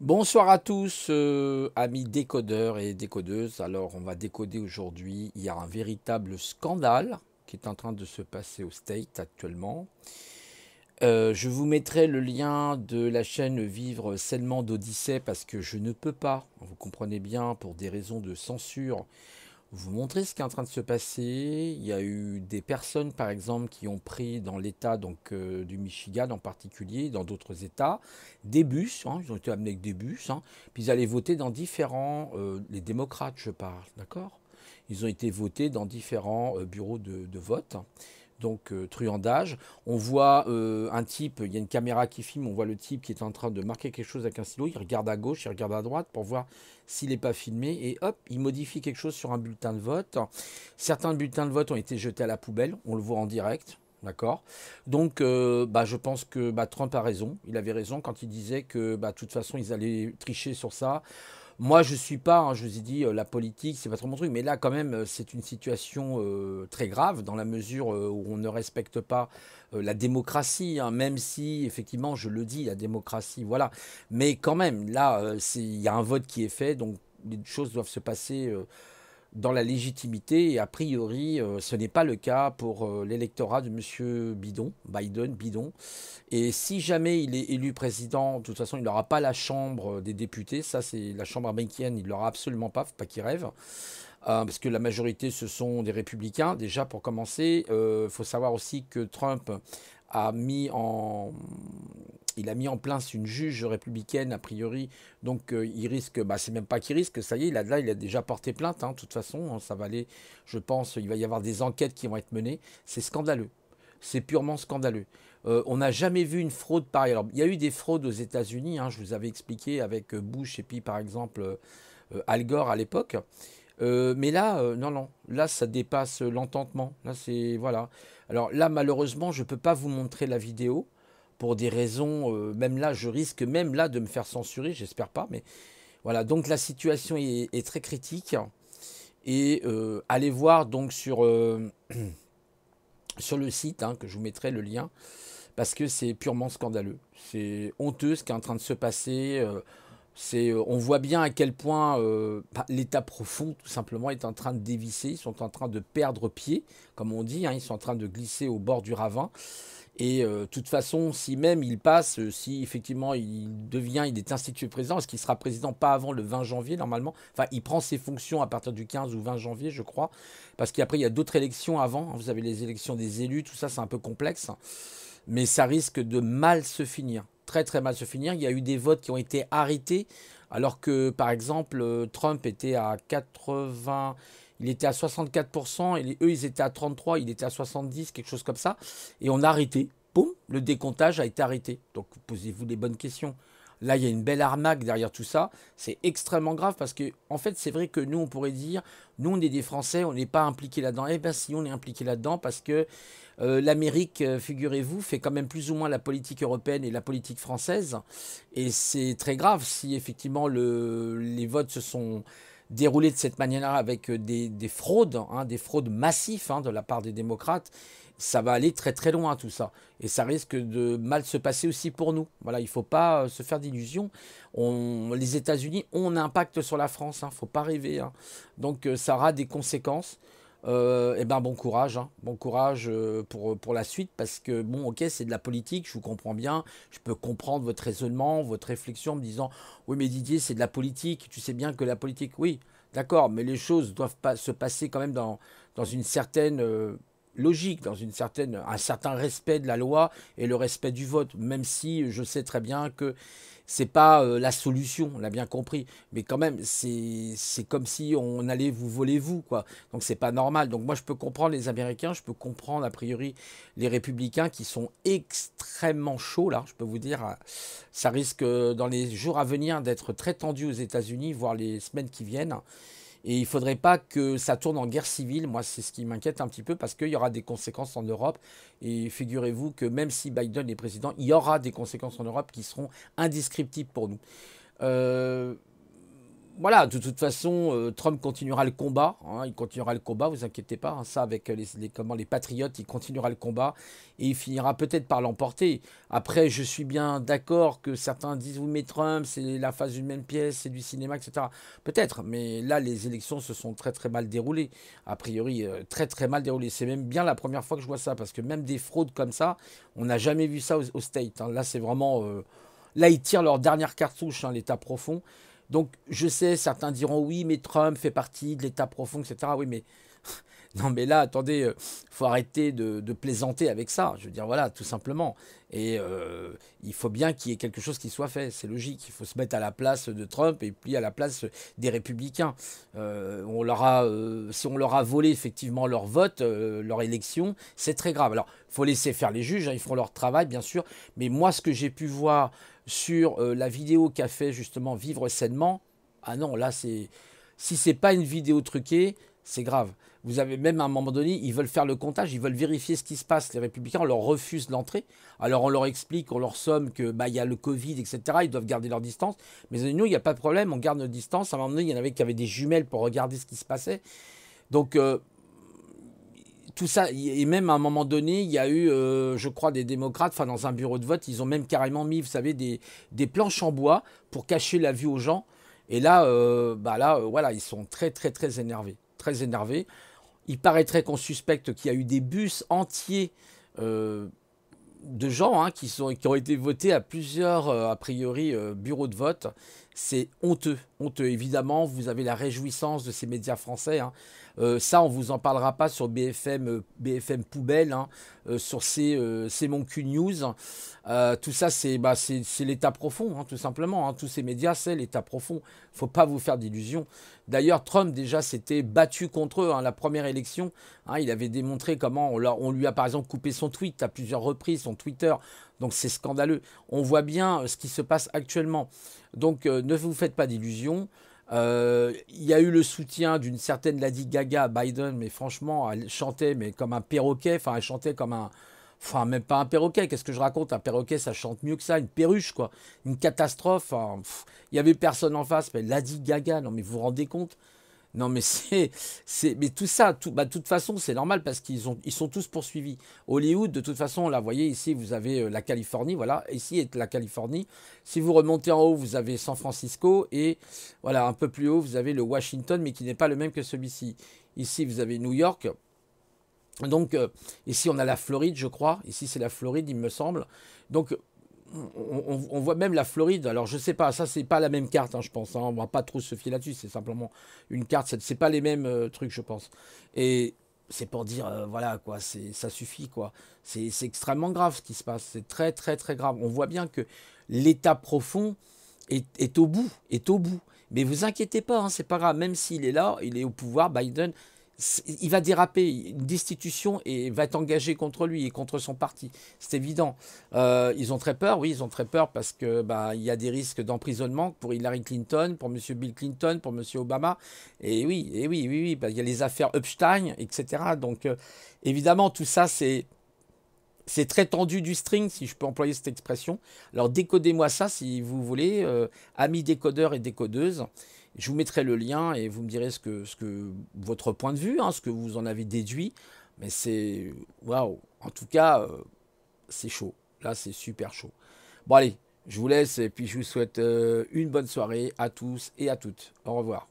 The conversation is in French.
Bonsoir à tous, amis décodeurs et décodeuses. Alors, on va décoder aujourd'hui. Il y a un véritable scandale qui est en train de se passer au State actuellement. Je vous mettrai le lien de la chaîne Vivre sainement d'Odyssée parce que je ne peux pas, vous comprenez bien, pour des raisons de censure, vous montrer ce qui est en train de se passer. Il y a eu des personnes, par exemple, qui ont pris dans l'État du Michigan en particulier, dans d'autres États, des bus. Hein, ils ont été amenés avec des bus. Hein, puis ils allaient voter dans différents, les démocrates, je parle, d'accord. Ils ont été votés dans différents bureaux de vote. Donc truandage. On voit un type, il y a une caméra qui filme, on voit le type qui est en train de marquer quelque chose avec un stylo, il regarde à gauche, il regarde à droite pour voir s'il n'est pas filmé, et hop, il modifie quelque chose sur un bulletin de vote. Certains bulletins de vote ont été jetés à la poubelle, on le voit en direct. D'accord. Donc, je pense que Trump a raison. Il avait raison quand il disait que, de toute façon, ils allaient tricher sur ça. Moi, je suis pas, hein, je vous ai dit, la politique, c'est pas trop mon truc, mais là, quand même, c'est une situation très grave dans la mesure où on ne respecte pas la démocratie, hein, même si, effectivement, je le dis, la démocratie, voilà. Mais quand même, là, il y a un vote qui est fait, donc les choses doivent se passer dans la légitimité. Et a priori, ce n'est pas le cas pour l'électorat de Monsieur Biden. Et si jamais il est élu président, de toute façon, il n'aura pas la Chambre des députés. Ça, c'est la Chambre américaine, il ne l'aura absolument pas, faut pas qu'il rêve. Parce que la majorité, ce sont des républicains. Déjà, pour commencer, il faut savoir aussi que Trump a mis en, il a mis en place une juge républicaine, a priori. Donc, il risque, c'est même pas qu'il risque, ça y est, là, il a déjà porté plainte. Hein, de toute façon, hein, ça va aller, je pense, il va y avoir des enquêtes qui vont être menées. C'est scandaleux. C'est purement scandaleux. On n'a jamais vu une fraude pareille. Alors, il y a eu des fraudes aux États-Unis, hein, je vous avais expliqué avec Bush et puis par exemple Al Gore à l'époque. Mais là, non, non, là, ça dépasse l'entendement. Là, c'est voilà. Alors là, malheureusement, je ne peux pas vous montrer la vidéo pour des raisons. Même là, je risque même là de me faire censurer. J'espère pas, mais voilà. Donc la situation est très critique et allez voir donc sur le site hein, que je vous mettrai le lien parce que c'est purement scandaleux. C'est honteux ce qui est en train de se passer. On voit bien à quel point l'État profond, tout simplement, est en train de dévisser. Ils sont en train de perdre pied, comme on dit. Hein, ils sont en train de glisser au bord du ravin. Et de toute façon, si même il passe, si effectivement il est institué président, est-ce qu'il sera président pas avant le 20 janvier normalement? Enfin, il prend ses fonctions à partir du 15 ou 20 janvier, je crois. Parce qu'après, il y a d'autres élections avant. Vous avez les élections des élus, tout ça, c'est un peu complexe mais ça risque de mal se finir, très très mal se finir. Il y a eu des votes qui ont été arrêtés, alors que par exemple Trump était à 80, il était à 64%, et eux ils étaient à 33, il était à 70, quelque chose comme ça, et on a arrêté. Boum, le décomptage a été arrêté. Donc posez-vous les bonnes questions. Là, il y a une belle arnaque derrière tout ça. C'est extrêmement grave parce que, en fait, c'est vrai que nous, on pourrait dire, nous, on est des Français, on n'est pas impliqués là-dedans. Eh bien, si, on est impliqués là-dedans parce que l'Amérique, figurez-vous, fait quand même plus ou moins la politique européenne et la politique française. Et c'est très grave si effectivement les votes se sont déroulés de cette manière-là avec des fraudes, hein, des fraudes massives hein, de la part des démocrates. Ça va aller très très loin tout ça. Et ça risque de mal se passer aussi pour nous. Voilà, il ne faut pas se faire d'illusions. Les États-Unis ont un impact sur la France, il ne faut pas rêver. Hein. Donc ça aura des conséquences. Eh ben bon courage pour la suite parce que bon ok c'est de la politique, je vous comprends bien, je peux comprendre votre raisonnement, votre réflexion en me disant oui mais Didier c'est de la politique, tu sais bien que la politique oui d'accord mais les choses doivent pas se passer quand même dans une certaine logique, un certain respect de la loi et le respect du vote, même si je sais très bien que c'est pas la solution, on l'a bien compris, mais quand même c'est comme si on allait vous voler vous quoi. Donc c'est pas normal. Donc moi je peux comprendre les Américains, je peux comprendre a priori les républicains qui sont extrêmement chauds là, je peux vous dire ça risque dans les jours à venir d'être très tendu aux États-Unis, voire les semaines qui viennent. Et il ne faudrait pas que ça tourne en guerre civile. Moi, c'est ce qui m'inquiète un petit peu parce qu'il y aura des conséquences en Europe. Et figurez-vous que même si Biden est président, il y aura des conséquences en Europe qui seront indescriptibles pour nous. Euh, voilà, de toute façon, Trump continuera le combat, hein, il continuera le combat, vous inquiétez pas, hein, ça avec comment, les patriotes, il continuera le combat et il finira peut-être par l'emporter. Après, je suis bien d'accord que certains disent oui, mais Trump, c'est la face d'une même pièce, c'est du cinéma, etc. Peut-être, mais là, les élections se sont très très mal déroulées. A priori, très très mal déroulées. C'est même bien la première fois que je vois ça, parce que même des fraudes comme ça, on n'a jamais vu ça au State, hein. Là, c'est vraiment. Là, ils tirent leur dernière cartouche, hein, l'État profond. Donc, je sais, certains diront oui, mais Trump fait partie de l'État profond, etc. Oui, mais non, mais là, attendez, faut arrêter de plaisanter avec ça. Je veux dire, voilà, tout simplement. Et il faut bien qu'il y ait quelque chose qui soit fait. C'est logique. Il faut se mettre à la place de Trump et puis à la place des républicains. Si on leur a volé effectivement leur vote, leur élection, c'est très grave. Alors, il faut laisser faire les juges, hein, ils feront leur travail, bien sûr. Mais moi, ce que j'ai pu voir sur la vidéo qu'a fait justement Vivre Sainement, ah non, là, c'est. Si c'est pas une vidéo truquée, c'est grave. Vous avez même à un moment donné, ils veulent faire le comptage, ils veulent vérifier ce qui se passe. Les républicains, on leur refuse l'entrée. Alors on leur explique, on leur somme que bah il y a le Covid, etc. Ils doivent garder leur distance. Mais nous, il n'y a pas de problème, on garde notre distance. À un moment donné, il y en avait qui avaient des jumelles pour regarder ce qui se passait. Donc tout ça, et même à un moment donné, il y a eu, je crois, des démocrates, enfin dans un bureau de vote, ils ont même carrément mis, vous savez, des planches en bois pour cacher la vue aux gens. Et là, voilà, ils sont très, très, très énervés. Très énervés. Il paraîtrait qu'on suspecte qu'il y a eu des bus entiers euh, de gens, hein, qui ont été votés à plusieurs, a priori, bureaux de vote. C'est honteux, honteux. Évidemment, vous avez la réjouissance de ces médias français, hein. Ça, on vous en parlera pas sur BFM, BFM Poubelle, hein, sur C'est mon cul news. Tout ça, c'est l'état profond, hein, tout simplement, hein. Tous ces médias, c'est l'état profond. Faut pas vous faire d'illusions. D'ailleurs, Trump déjà s'était battu contre eux, hein, la première élection, hein. Il avait démontré comment on lui a par exemple coupé son tweet à plusieurs reprises, son Twitter. Donc c'est scandaleux. On voit bien ce qui se passe actuellement. Donc ne vous faites pas d'illusions. Il y a eu le soutien d'une certaine Lady Gaga à Biden, mais franchement, elle chantait mais comme un perroquet. Enfin, elle chantait comme un. Enfin, même pas un perroquet. Qu'est-ce que je raconte? Un perroquet, ça chante mieux que ça. Une perruche, quoi. Une catastrophe. Enfin, il y avait personne en face. Mais Lady Gaga, non, mais vous vous rendez compte? Non, mais mais tout ça, de toute façon, c'est normal parce ils sont tous poursuivis. Hollywood, de toute façon, là, vous voyez, ici, vous avez la Californie, voilà. Ici est la Californie. Si vous remontez en haut, vous avez San Francisco et, voilà, un peu plus haut, vous avez le Washington, mais qui n'est pas le même que celui-ci. Ici, vous avez New York. Donc, ici, on a la Floride, je crois. Ici, c'est la Floride, il me semble. Donc, on voit même la Floride. Alors, je sais pas, ça, c'est pas la même carte, hein, je pense, hein. On va pas trop se fier là-dessus. C'est simplement une carte. C'est pas les mêmes trucs, je pense. Et c'est pour dire, voilà, quoi, ça suffit, quoi. C'est extrêmement grave ce qui se passe. C'est très, très, très grave. On voit bien que l'état profond est au bout, est au bout. Mais vous inquiétez pas, hein, c'est pas grave. Même s'il est là, il est au pouvoir, Biden, il va déraper, une destitution et va être engagée contre lui et contre son parti. C'est évident. Ils ont très peur, oui, ils ont très peur parce que bah, il y a des risques d'emprisonnement pour Hillary Clinton, pour Monsieur Bill Clinton, pour Monsieur Obama. Et oui, oui, bah, il y a les affaires Epstein, etc. Donc évidemment, tout ça, c'est très tendu du string, si je peux employer cette expression. Alors décodez-moi ça si vous voulez, amis décodeurs et décodeuses. Je vous mettrai le lien et vous me direz ce que votre point de vue, hein, ce que vous en avez déduit. Mais c'est waouh. En tout cas, c'est chaud. Là, c'est super chaud. Bon allez, je vous laisse et puis je vous souhaite une bonne soirée à tous et à toutes. Au revoir.